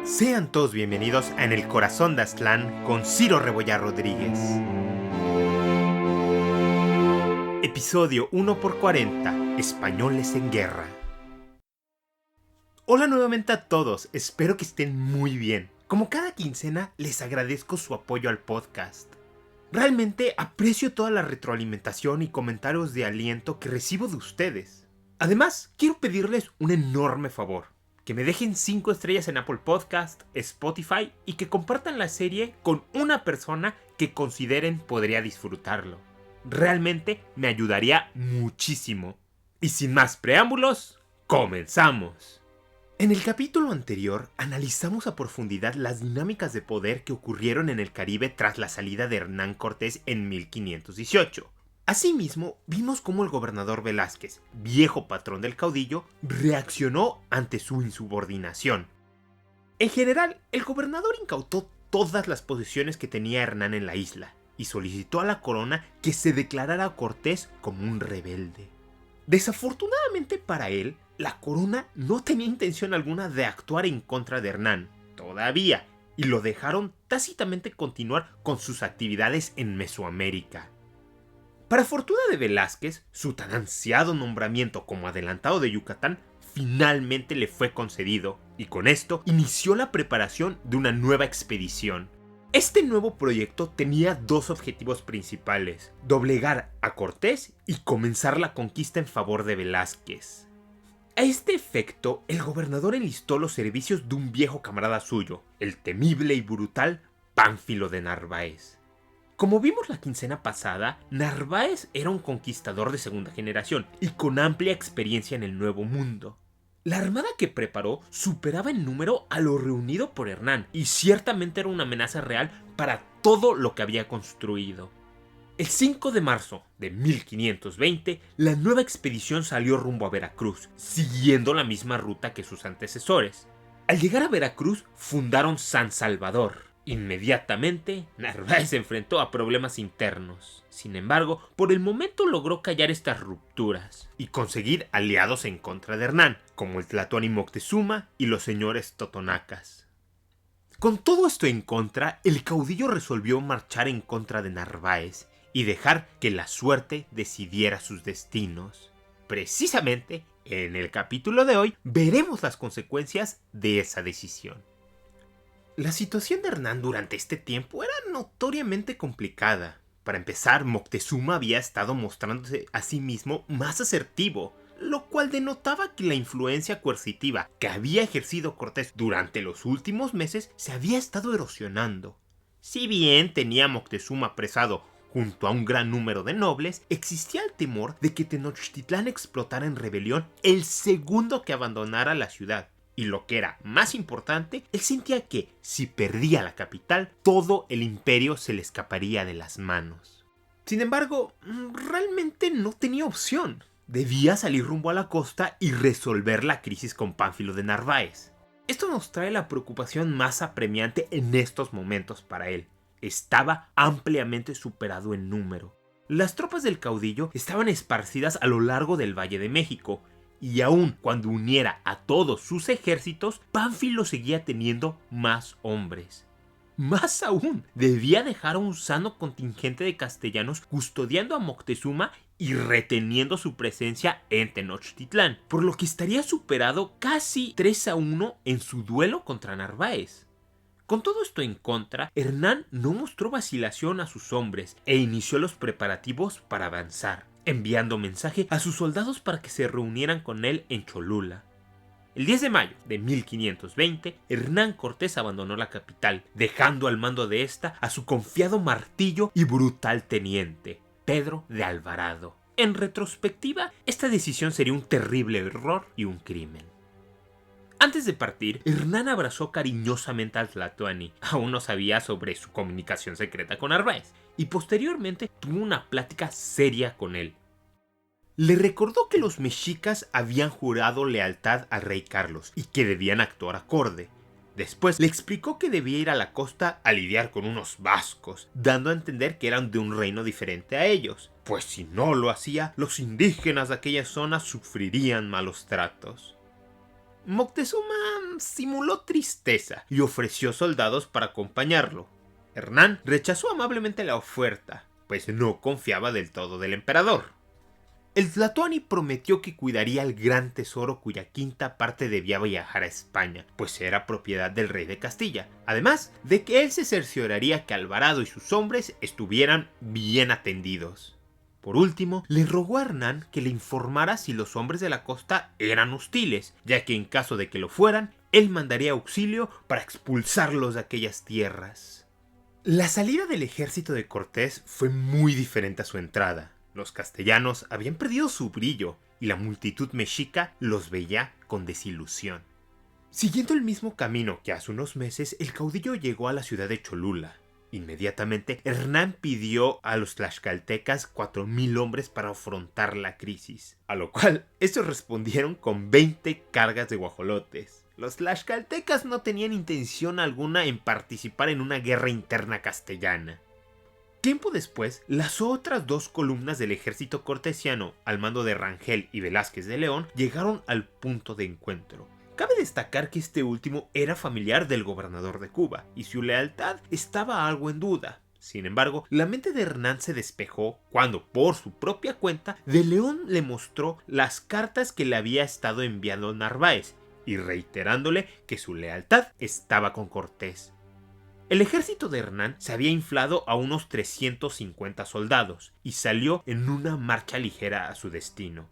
Sean todos bienvenidos a En el Corazón de Aztlán con Ciro Rebollar Rodríguez. Episodio 1x40, Españoles en Guerra. Hola nuevamente a todos, espero que estén muy bien. Como cada quincena, les agradezco su apoyo al podcast. Realmente aprecio toda la retroalimentación y comentarios de aliento que recibo de ustedes. Además, quiero pedirles un enorme favor. Que me dejen 5 estrellas en Apple Podcast, Spotify y que compartan la serie con una persona que consideren podría disfrutarlo. Realmente me ayudaría muchísimo. Y sin más preámbulos, ¡comenzamos! En el capítulo anterior analizamos a profundidad las dinámicas de poder que ocurrieron en el Caribe tras la salida de Hernán Cortés en 1518. Asimismo, vimos cómo el gobernador Velázquez, viejo patrón del caudillo, reaccionó ante su insubordinación. En general, el gobernador incautó todas las posesiones que tenía Hernán en la isla y solicitó a la corona que se declarara a Cortés como un rebelde. Desafortunadamente para él, la corona no tenía intención alguna de actuar en contra de Hernán, todavía, y lo dejaron tácitamente continuar con sus actividades en Mesoamérica. Para fortuna de Velázquez, su tan ansiado nombramiento como adelantado de Yucatán finalmente le fue concedido, y con esto inició la preparación de una nueva expedición. Este nuevo proyecto tenía dos objetivos principales: doblegar a Cortés y comenzar la conquista en favor de Velázquez. A este efecto, el gobernador enlistó los servicios de un viejo camarada suyo, el temible y brutal Pánfilo de Narváez. Como vimos la quincena pasada, Narváez era un conquistador de segunda generación y con amplia experiencia en el Nuevo Mundo. La armada que preparó superaba en número a lo reunido por Hernán y ciertamente era una amenaza real para todo lo que había construido. El 5 de marzo de 1520, la nueva expedición salió rumbo a Veracruz, siguiendo la misma ruta que sus antecesores. Al llegar a Veracruz, fundaron San Salvador. Inmediatamente, Narváez se enfrentó a problemas internos. Sin embargo, por el momento logró callar estas rupturas y conseguir aliados en contra de Hernán, como el Tlatoani Moctezuma y los señores totonacas. Con todo esto en contra, el caudillo resolvió marchar en contra de Narváez y dejar que la suerte decidiera sus destinos. Precisamente, en el capítulo de hoy, veremos las consecuencias de esa decisión. La situación de Hernán durante este tiempo era notoriamente complicada. Para empezar, Moctezuma había estado mostrándose a sí mismo más asertivo, lo cual denotaba que la influencia coercitiva que había ejercido Cortés durante los últimos meses se había estado erosionando. Si bien tenía Moctezuma apresado junto a un gran número de nobles, existía el temor de que Tenochtitlán explotara en rebelión el segundo que abandonara la ciudad. Y lo que era más importante, él sentía que, si perdía la capital, todo el imperio se le escaparía de las manos. Sin embargo, realmente no tenía opción. Debía salir rumbo a la costa y resolver la crisis con Pánfilo de Narváez. Esto nos trae la preocupación más apremiante en estos momentos para él. Estaba ampliamente superado en número. Las tropas del caudillo estaban esparcidas a lo largo del Valle de México, y aun cuando uniera a todos sus ejércitos, Pánfilo seguía teniendo más hombres. Más aún, debía dejar a un sano contingente de castellanos custodiando a Moctezuma y reteniendo su presencia en Tenochtitlán, por lo que estaría superado casi 3-1 en su duelo contra Narváez. Con todo esto en contra, Hernán no mostró vacilación a sus hombres e inició los preparativos para avanzar, enviando mensaje a sus soldados para que se reunieran con él en Cholula. El 10 de mayo de 1520, Hernán Cortés abandonó la capital, dejando al mando de esta a su confiado martillo y brutal teniente, Pedro de Alvarado. En retrospectiva, esta decisión sería un terrible error y un crimen. Antes de partir, Hernán abrazó cariñosamente al Tlatoani. Aún no sabía sobre su comunicación secreta con Narváez, y posteriormente tuvo una plática seria con él. Le recordó que los mexicas habían jurado lealtad al rey Carlos y que debían actuar acorde. Después le explicó que debía ir a la costa a lidiar con unos vascos, dando a entender que eran de un reino diferente a ellos, pues si no lo hacía, los indígenas de aquella zona sufrirían malos tratos. Moctezuma simuló tristeza y ofreció soldados para acompañarlo. Hernán rechazó amablemente la oferta, pues no confiaba del todo del emperador. El Tlatoani prometió que cuidaría el gran tesoro cuya quinta parte debía viajar a España, pues era propiedad del rey de Castilla, además de que él se cercioraría que Alvarado y sus hombres estuvieran bien atendidos. Por último, le rogó a Hernán que le informara si los hombres de la costa eran hostiles, ya que en caso de que lo fueran, él mandaría auxilio para expulsarlos de aquellas tierras. La salida del ejército de Cortés fue muy diferente a su entrada. Los castellanos habían perdido su brillo y la multitud mexica los veía con desilusión. Siguiendo el mismo camino que hace unos meses, el caudillo llegó a la ciudad de Cholula. Inmediatamente, Hernán pidió a los tlaxcaltecas 4,000 hombres para afrontar la crisis, a lo cual estos respondieron con 20 cargas de guajolotes. Los tlaxcaltecas no tenían intención alguna en participar en una guerra interna castellana. Tiempo después, las otras 2 columnas del ejército cortesiano, al mando de Rangel y Velázquez de León, llegaron al punto de encuentro. Cabe destacar que este último era familiar del gobernador de Cuba, y su lealtad estaba algo en duda. Sin embargo, la mente de Hernán se despejó cuando, por su propia cuenta, de León le mostró las cartas que le había estado enviando Narváez, y reiterándole que su lealtad estaba con Cortés. El ejército de Hernán se había inflado a unos 350 soldados y salió en una marcha ligera a su destino.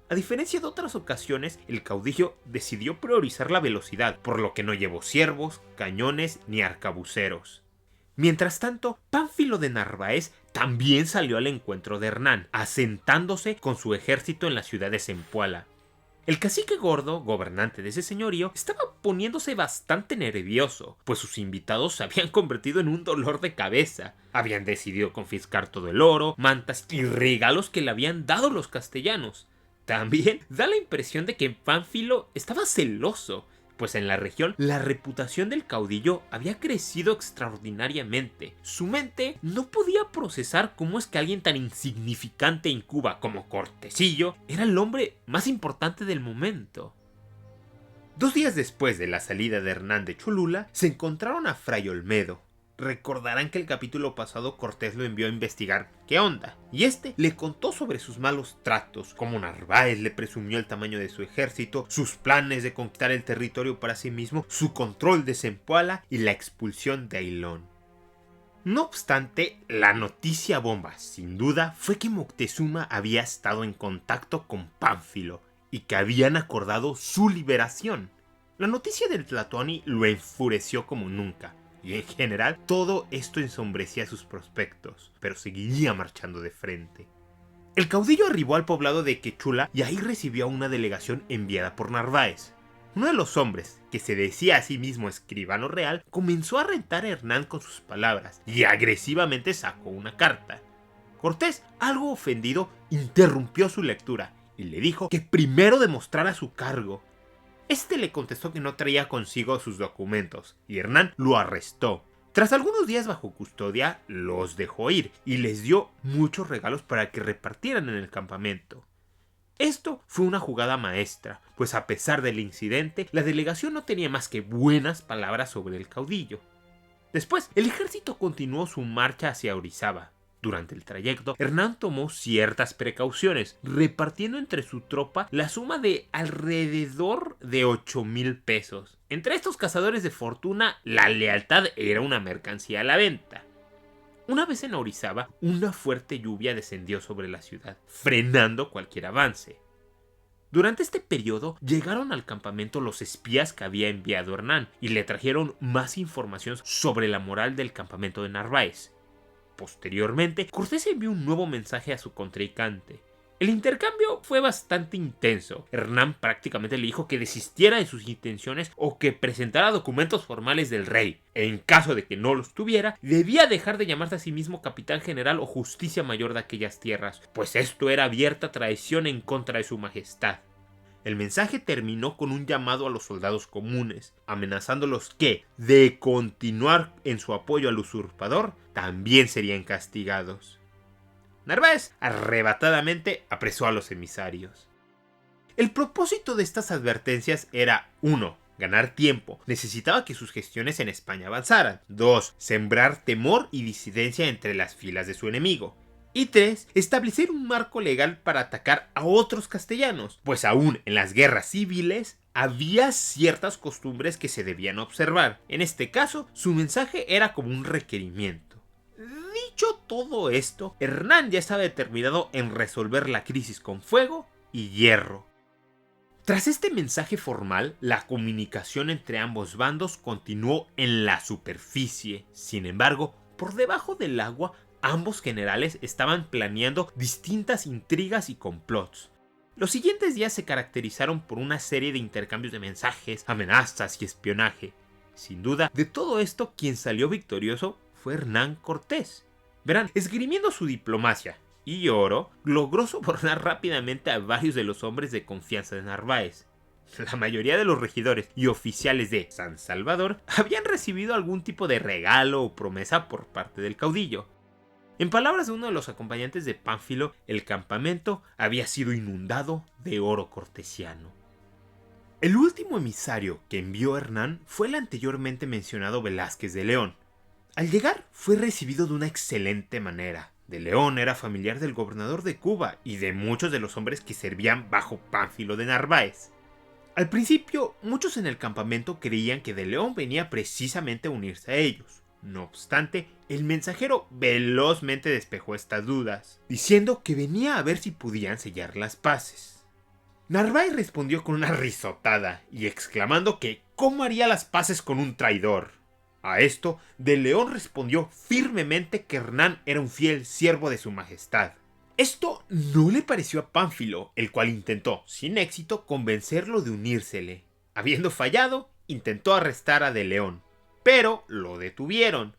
A diferencia de otras ocasiones, el caudillo decidió priorizar la velocidad, por lo que no llevó ciervos, cañones ni arcabuceros. Mientras tanto, Pánfilo de Narváez también salió al encuentro de Hernán, asentándose con su ejército en la ciudad de Zempoala. El cacique gordo, gobernante de ese señorío, estaba poniéndose bastante nervioso, pues sus invitados se habían convertido en un dolor de cabeza. Habían decidido confiscar todo el oro, mantas y regalos que le habían dado los castellanos. También da la impresión de que Pánfilo estaba celoso, pues en la región la reputación del caudillo había crecido extraordinariamente. Su mente no podía procesar cómo es que alguien tan insignificante en Cuba como Cortesillo era el hombre más importante del momento. 2 días después de la salida de Hernán de Cholula, se encontraron a Fray Olmedo. Recordarán que el capítulo pasado Cortés lo envió a investigar qué onda, y este le contó sobre sus malos tratos, cómo Narváez le presumió el tamaño de su ejército, sus planes de conquistar el territorio para sí mismo, su control de Zempoala y la expulsión de Ailón. No obstante, la noticia bomba, sin duda, fue que Moctezuma había estado en contacto con Pánfilo y que habían acordado su liberación. La noticia del Tlatoani lo enfureció como nunca. Y en general, todo esto ensombrecía sus prospectos, pero seguiría marchando de frente. El caudillo arribó al poblado de Quechula y ahí recibió a una delegación enviada por Narváez. Uno de los hombres, que se decía a sí mismo escribano real, comenzó a rentar a Hernán con sus palabras y agresivamente sacó una carta. Cortés, algo ofendido, interrumpió su lectura y le dijo que primero demostrara su cargo. Este le contestó que no traía consigo sus documentos, y Hernán lo arrestó. Tras algunos días bajo custodia, los dejó ir y les dio muchos regalos para que repartieran en el campamento. Esto fue una jugada maestra, pues a pesar del incidente, la delegación no tenía más que buenas palabras sobre el caudillo. Después, el ejército continuó su marcha hacia Orizaba. Durante el trayecto, Hernán tomó ciertas precauciones, repartiendo entre su tropa la suma de alrededor de 8,000 pesos. Entre estos cazadores de fortuna, la lealtad era una mercancía a la venta. Una vez en Orizaba, una fuerte lluvia descendió sobre la ciudad, frenando cualquier avance. Durante este periodo, llegaron al campamento los espías que había enviado Hernán y le trajeron más información sobre la moral del campamento de Narváez. Posteriormente, Cortés envió un nuevo mensaje a su contrincante. El intercambio fue bastante intenso. Hernán prácticamente le dijo que desistiera de sus intenciones o que presentara documentos formales del rey. En caso de que no los tuviera, debía dejar de llamarse a sí mismo capitán general o justicia mayor de aquellas tierras, pues esto era abierta traición en contra de su majestad. El mensaje terminó con un llamado a los soldados comunes, amenazándolos que, de continuar en su apoyo al usurpador, también serían castigados. Narváez arrebatadamente apresó a los emisarios. El propósito de estas advertencias era 1. Ganar tiempo. Necesitaba que sus gestiones en España avanzaran. 2. Sembrar temor y disidencia entre las filas de su enemigo. Y 3. Establecer un marco legal para atacar a otros castellanos, pues aún en las guerras civiles había ciertas costumbres que se debían observar. En este caso, su mensaje era como un requerimiento. Dicho todo esto, Hernán ya estaba determinado en resolver la crisis con fuego y hierro. Tras este mensaje formal, la comunicación entre ambos bandos continuó en la superficie. Sin embargo, por debajo del agua, ambos generales estaban planeando distintas intrigas y complots. Los siguientes días se caracterizaron por una serie de intercambios de mensajes, amenazas y espionaje. Sin duda, de todo esto, quien salió victorioso fue Hernán Cortés. Verán, esgrimiendo su diplomacia y oro, logró sobornar rápidamente a varios de los hombres de confianza de Narváez. La mayoría de los regidores y oficiales de San Salvador habían recibido algún tipo de regalo o promesa por parte del caudillo. En palabras de uno de los acompañantes de Pánfilo, el campamento había sido inundado de oro cortesiano. El último emisario que envió Hernán fue el anteriormente mencionado Velázquez de León. Al llegar fue recibido de una excelente manera. De León era familiar del gobernador de Cuba y de muchos de los hombres que servían bajo Pánfilo de Narváez. Al principio, muchos en el campamento creían que de León venía precisamente a unirse a ellos. No obstante, el mensajero velozmente despejó estas dudas, diciendo que venía a ver si podían sellar las paces. Narváez respondió con una risotada y exclamando que ¿cómo haría las paces con un traidor? A esto, de León respondió firmemente que Hernán era un fiel siervo de su majestad. Esto no le pareció a Pánfilo, el cual intentó, sin éxito, convencerlo de unírsele. Habiendo fallado, intentó arrestar a de León, pero lo detuvieron.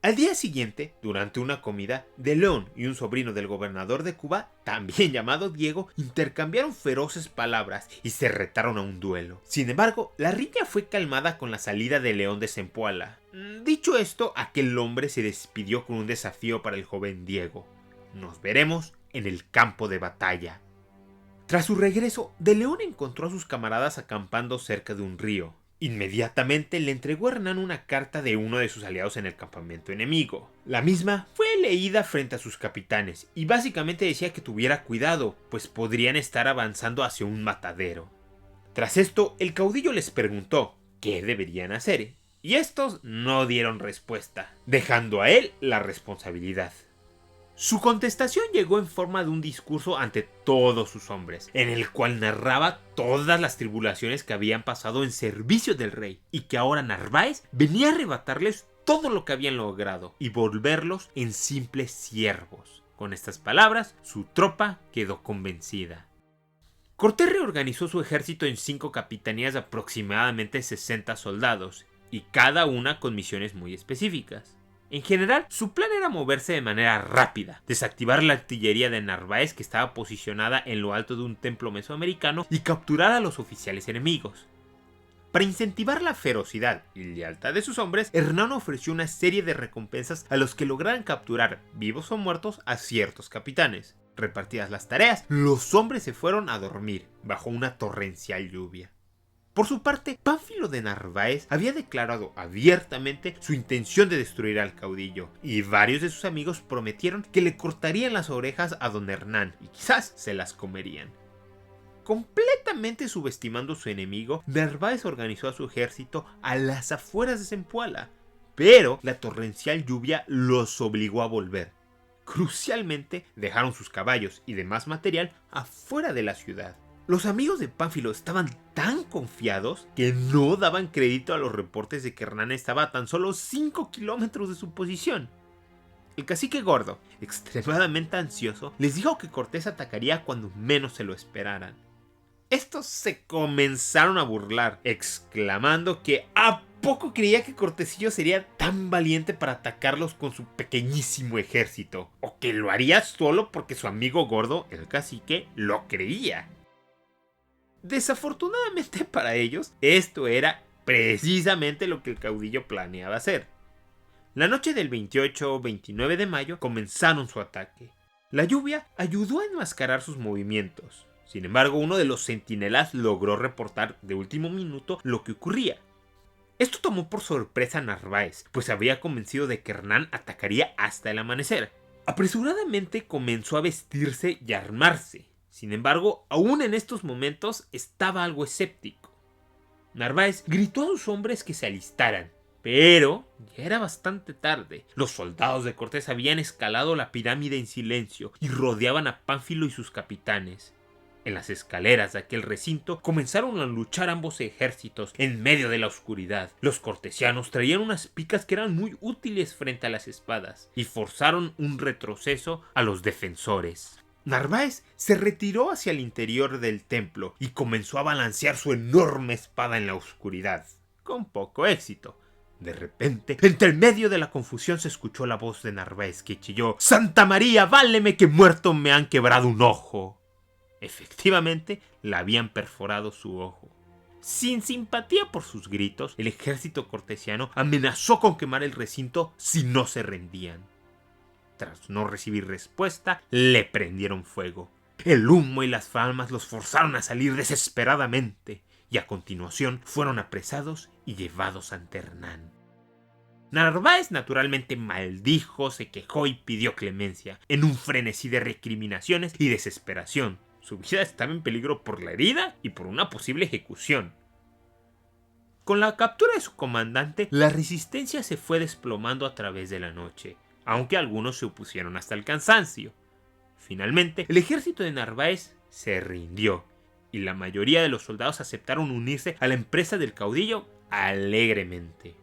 Al día siguiente, durante una comida, de León y un sobrino del gobernador de Cuba, también llamado Diego, intercambiaron feroces palabras y se retaron a un duelo. Sin embargo, la riña fue calmada con la salida de León de Zempoala. Dicho esto, aquel hombre se despidió con un desafío para el joven Diego. Nos veremos en el campo de batalla. Tras su regreso, de León encontró a sus camaradas acampando cerca de un río. Inmediatamente le entregó a Hernán una carta de uno de sus aliados en el campamento enemigo. La misma fue leída frente a sus capitanes y básicamente decía que tuviera cuidado, pues podrían estar avanzando hacia un matadero. Tras esto, el caudillo les preguntó qué deberían hacer, y estos no dieron respuesta, dejando a él la responsabilidad. Su contestación llegó en forma de un discurso ante todos sus hombres, en el cual narraba todas las tribulaciones que habían pasado en servicio del rey, y que ahora Narváez venía a arrebatarles todo lo que habían logrado y volverlos en simples siervos. Con estas palabras, su tropa quedó convencida. Cortés reorganizó su ejército en 5 capitanías de aproximadamente 60 soldados, y cada una con misiones muy específicas. En general, su plan era moverse de manera rápida, desactivar la artillería de Narváez que estaba posicionada en lo alto de un templo mesoamericano y capturar a los oficiales enemigos. Para incentivar la ferocidad y lealtad de sus hombres, Hernán ofreció una serie de recompensas a los que lograran capturar, vivos o muertos, a ciertos capitanes. Repartidas las tareas, los hombres se fueron a dormir bajo una torrencial lluvia. Por su parte, Pánfilo de Narváez había declarado abiertamente su intención de destruir al caudillo, y varios de sus amigos prometieron que le cortarían las orejas a don Hernán y quizás se las comerían. Completamente subestimando a su enemigo, Narváez organizó a su ejército a las afueras de Zempoala, pero la torrencial lluvia los obligó a volver. Crucialmente, dejaron sus caballos y demás material afuera de la ciudad. Los amigos de Pánfilo estaban tan confiados que no daban crédito a los reportes de que Hernán estaba a tan solo 5 kilómetros de su posición. El cacique Gordo, extremadamente ansioso, les dijo que Cortés atacaría cuando menos se lo esperaran. Estos se comenzaron a burlar, exclamando que ¿a poco creía que Cortesillo sería tan valiente para atacarlos con su pequeñísimo ejército? ¿O que lo haría solo porque su amigo Gordo, el cacique, lo creía? Desafortunadamente para ellos, esto era precisamente lo que el caudillo planeaba hacer. La noche del 28 o 29 de mayo comenzaron su ataque. La lluvia ayudó a enmascarar sus movimientos. Sin embargo, uno de los centinelas logró reportar de último minuto lo que ocurría. Esto tomó por sorpresa a Narváez, pues había convencido de que Hernán atacaría hasta el amanecer. Apresuradamente comenzó a vestirse y a armarse. Sin embargo, aún en estos momentos estaba algo escéptico. Narváez gritó a sus hombres que se alistaran, pero ya era bastante tarde. Los soldados de Cortés habían escalado la pirámide en silencio y rodeaban a Pánfilo y sus capitanes. En las escaleras de aquel recinto comenzaron a luchar ambos ejércitos en medio de la oscuridad. Los cortesianos traían unas picas que eran muy útiles frente a las espadas y forzaron un retroceso a los defensores. Narváez se retiró hacia el interior del templo y comenzó a balancear su enorme espada en la oscuridad, con poco éxito. De repente, entre medio de la confusión se escuchó la voz de Narváez que chilló: «¡Santa María, váleme que muerto me han quebrado un ojo!». Efectivamente, le habían perforado su ojo. Sin simpatía por sus gritos, el ejército cortesiano amenazó con quemar el recinto si no se rendían. Tras no recibir respuesta, le prendieron fuego. El humo y las flamas los forzaron a salir desesperadamente, y a continuación fueron apresados y llevados ante Hernán. Narváez naturalmente maldijo, se quejó y pidió clemencia, en un frenesí de recriminaciones y desesperación. Su vida estaba en peligro por la herida y por una posible ejecución. Con la captura de su comandante, la resistencia se fue desplomando a través de la noche, aunque algunos se opusieron hasta el cansancio. Finalmente, el ejército de Narváez se rindió, y la mayoría de los soldados aceptaron unirse a la empresa del caudillo alegremente.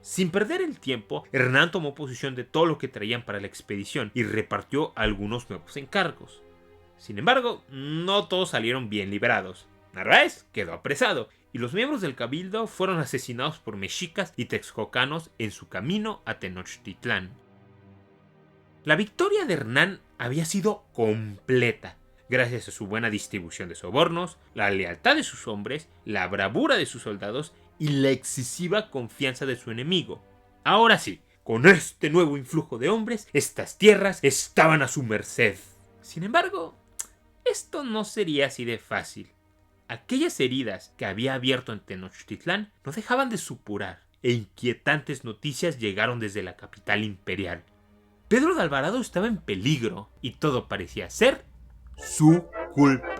Sin perder el tiempo, Hernán tomó posesión de todo lo que traían para la expedición y repartió algunos nuevos encargos. Sin embargo, no todos salieron bien liberados. Narváez quedó apresado y los miembros del cabildo fueron asesinados por mexicas y texcocanos en su camino a Tenochtitlán. La victoria de Hernán había sido completa, gracias a su buena distribución de sobornos, la lealtad de sus hombres, la bravura de sus soldados y la excesiva confianza de su enemigo. Ahora sí, con este nuevo influjo de hombres, estas tierras estaban a su merced. Sin embargo, esto no sería así de fácil. Aquellas heridas que había abierto en Tenochtitlán no dejaban de supurar, e inquietantes noticias llegaron desde la capital imperial. Pedro de Alvarado estaba en peligro, y todo parecía ser su culpa.